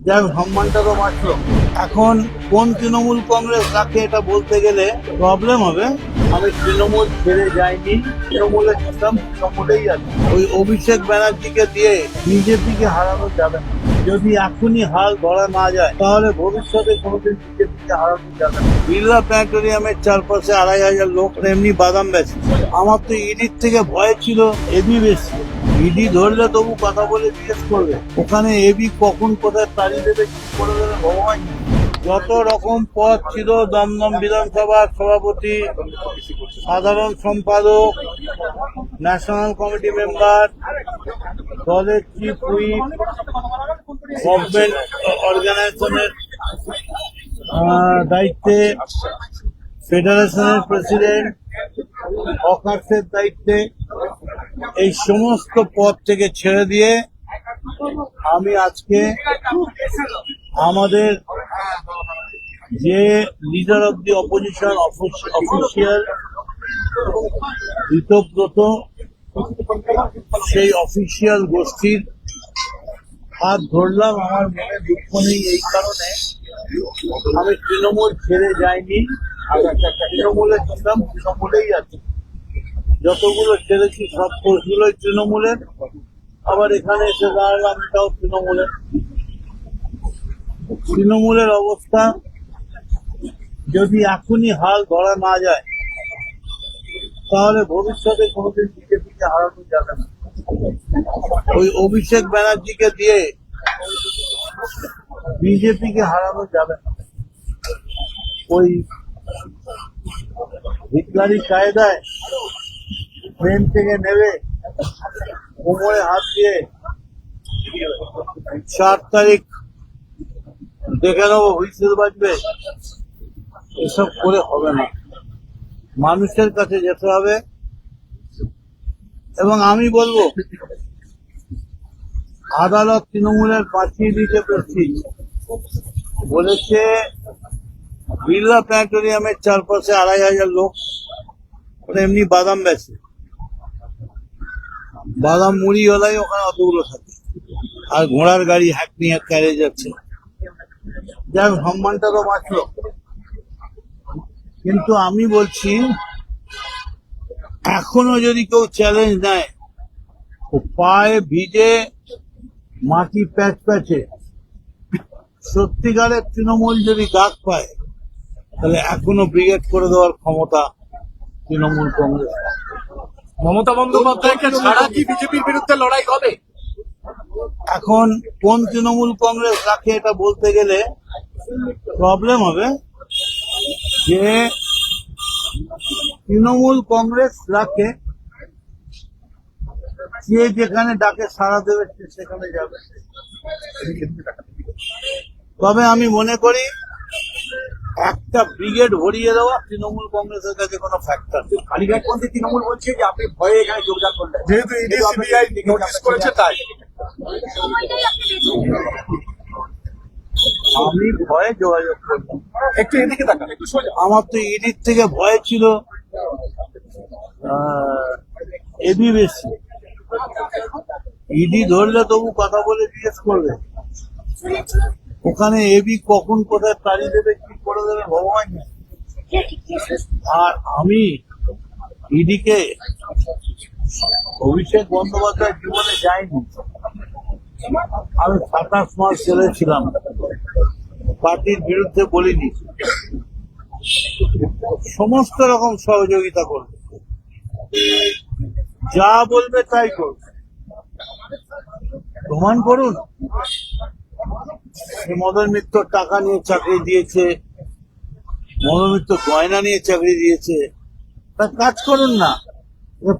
যার সম্মানটা তো বাঁচলো। এখন কোন তৃণমূল কংগ্রেস কাকে এটা বলতে গেলে প্রবলেম হবে। আমি তৃণমূল ছেড়ে যাইনি, তৃণমূলের ছিলাম, তৃণমূলেই আছে। ওই অভিষেক ব্যানার্জিকে দিয়ে বিজেপিকে হারানো যাবে না। যদি এখনই হাল ধরা না যায় তাহলে ভবিষ্যতে কোনোদিন বিজেপিকে হারানো যাবে না। বিড়লা প্ল্যানেটোরিয়ামের চারপাশে 2,500 লোক এমনি বাদাম বেচে। আমার তো ইডির থেকে ভয় ছিল এবি বেশি। ইডি ধরলে তবু কথা বলে জিজ্ঞেস করবে, ওখানে এবি কখন কোথায় তাড়িয়ে দেবে, কি করে দেবে ভগবান। যত রকম পদ ছিল, দমদম বিধানসভার সভাপতি, সাধারণ সম্পাদক, ন্যাশনাল কমিটি মেম্বার, দলের চিফ হুইপ, গভর্নমেন্ট অর্গানাইজেশনের দায়িত্বে, ফেডারেশনের প্রেসিডেন্ট, হকার্সের দায়িত্বে, এই সমস্ত পদ থেকে ছেড়ে দিয়ে আমি আজকে আমাদের যে leader of the opposition official Ritabrata, সেই অফিসিয়াল গোষ্ঠীর হাত ধরলাম। আমার মনে দুঃখ নেই এই কারণে, আমি তৃণমূল ছেড়ে যাইনি, তৃণমূলে ছিলাম, তৃণমূলেই আছি। যতগুলো ছেড়েছি সব পোস্টগুলোই তৃণমূলের, আবার এখানে এসে দাঁড়ালাম, এটাও তৃণমূলের। তৃণমূলের অবস্থা যদি এখনই হাল ধরা না যায় তাহলে ভবিষ্যতে কোনোদিন বিজেপিকে হারানো যাবে না। ওই অভিষেক ব্যানার্জিকে দিয়ে বিজেপিকে হারানো যাবে না। ওই হিটলারি কায়দায় ট্রেন থেকে নেবে, কোমরে হাত দিয়ে 4 তারিখ দেখে নেবো হুইসেল বাজবে, এসব করে হবে না। মানুষের কাছে যেতে হবে। এবং আমি বলবো, আদালত তৃণমূলের পাঠিয়ে দিতে প্রেসিড বলেছে বিড়লা প্ল্যানেটোরিয়ামের চারপাশে 2,500 লোক এমনি বাদাম বেচে। বাদাম মুড়ি হলাই ওখানে অতগুলো থাকে, আর ঘোড়ার গাড়ি হ্যাকনি ক্যারেজ যাচ্ছে। যার সম্মানটা তো বাঁচলো। কিন্তু আমি বলছি, এখনো যদি কেউ চ্যালেঞ্জ নেয়, ও পায়ে ভিজে মাটি প্যাচ প্যাচে সত্যিকারের তৃণমূল যদি ডাক পায়, তাহলে এখনো ব্রিগেড করে দেওয়ার ক্ষমতা তৃণমূল কংগ্রেস। মমতা বন্দ্যোপাধ্যায়কে ছাড়া কি বিজেপির বিরুদ্ধে লড়াই হবে? এখন কোন তৃণমূল কংগ্রেস কাকে এটা বলতে গেলে প্রবলেম হবে। যে তৃণমূল কংগ্রেস রাখে, যে যেখানে ডাকে সাড়া দেবে সে সেখানে যাবে। তবে আমি মনে করি একটা ব্রিগেড ভরিয়ে দেওয়া তৃণমূল কংগ্রেসের কাছে কোনো ফ্যাক্টর। কালীঘাটপন্থী তৃণমূল বলছে যে আপনি ভয়ে এখানে যোগদান করলেন, যেহেতু ইডি সিবিআই নোটিশ করেছে তাই। আমি ভয়ে যোগাযোগ করলাম। একটু এদিকে তাকান, একটু সোজা। আমার তো ইডির থেকে ভয় ছিল এবি বেশি। ইডি ধরলে তবু কথা বলে জিজ্ঞেস করবে, ওখানে এবি কখন কোথায় তাড়িয়ে দেবে, কি করে দেবে ভগবান। আর আমি ইডিকে, অভিষেক বন্দ্যোপাধ্যায় জীবনে যাইনি। আমি 27 মাস জেলে ছিলাম, পার্টির বিরুদ্ধে বলিনি, সমস্ত রকম সহযোগিতা করবে, যা বলবে তাই করবে। প্রমাণ করুন। মদন মিত্র টাকা নিয়ে চাকরি দিয়েছে, মদন মিত্র গয়না নিয়ে চাকরি দিয়েছে, তা কাজ করুন না।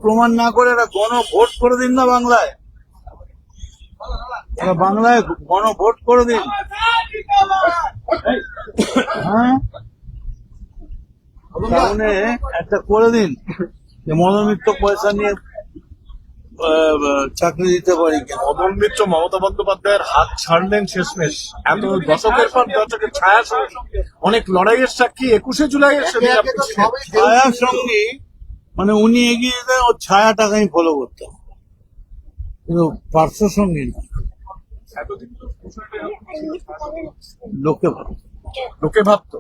প্রমাণ না করে একটা গণভোট করে দিন না বাংলায়। বাংলায় গণভোট করে দিন। হ্যাঁ, সামনে একটা করে দিন যে মদন মিত্র পয়সা নিয়ে চাকরি দিতে পারি। মদন মিত্র মমতা বন্দ্যোপাধ্যায়ের হাত ছাড়লেন শেষমেশ। এত দশকের পর দশকের ছায়া সঙ্গে অনেক লড়াইয়ের সাক্ষী 21শে জুলাই ছায়ার সঙ্গে, মানে উনি এগিয়ে যেতেন, ওর ছায়াটাকে আমি ফলো করতাম, কিন্তু পার্শ্ব সঙ্গী না। এতদিন তো বিষয়টা লোকে ভালো। লোকে ভাবতো,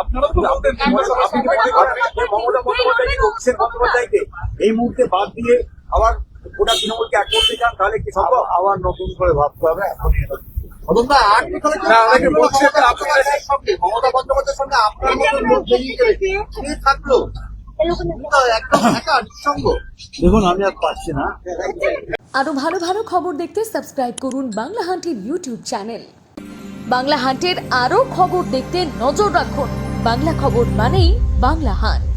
আপনারা তো ভাবতেন, আপনি কি মনে করেন যে মমতা বন্দ্যোপাধ্যায় কি অভিষেক বন্দ্যোপাধ্যায়কে এই মুহূর্তে বাদ দিয়ে আবার গোটা তৃণমূলকে এক করতে চান, তাহলে কি সম্ভব? আবার নতুন করে ভাবতে হবে এখনই এটা। না, অনেকে বলছে যে আপনার সঙ্গে মমতা বন্দ্যোপাধ্যায়ের সঙ্গে আপনার মতো লোক বেরিয়ে গেলে কে থাকলো? একদম একা নিঃসঙ্গ। দেখুন আমি আর পাচ্ছি না। আরও ভালো ভালো খবর দেখতে সাবস্ক্রাইব করুন বাংলা হান্টের ইউটিউব চ্যানেল। বাংলা হান্টের আরও খবর দেখতে নজর রাখুন। বাংলা খবর মানেই বাংলা হান্ট।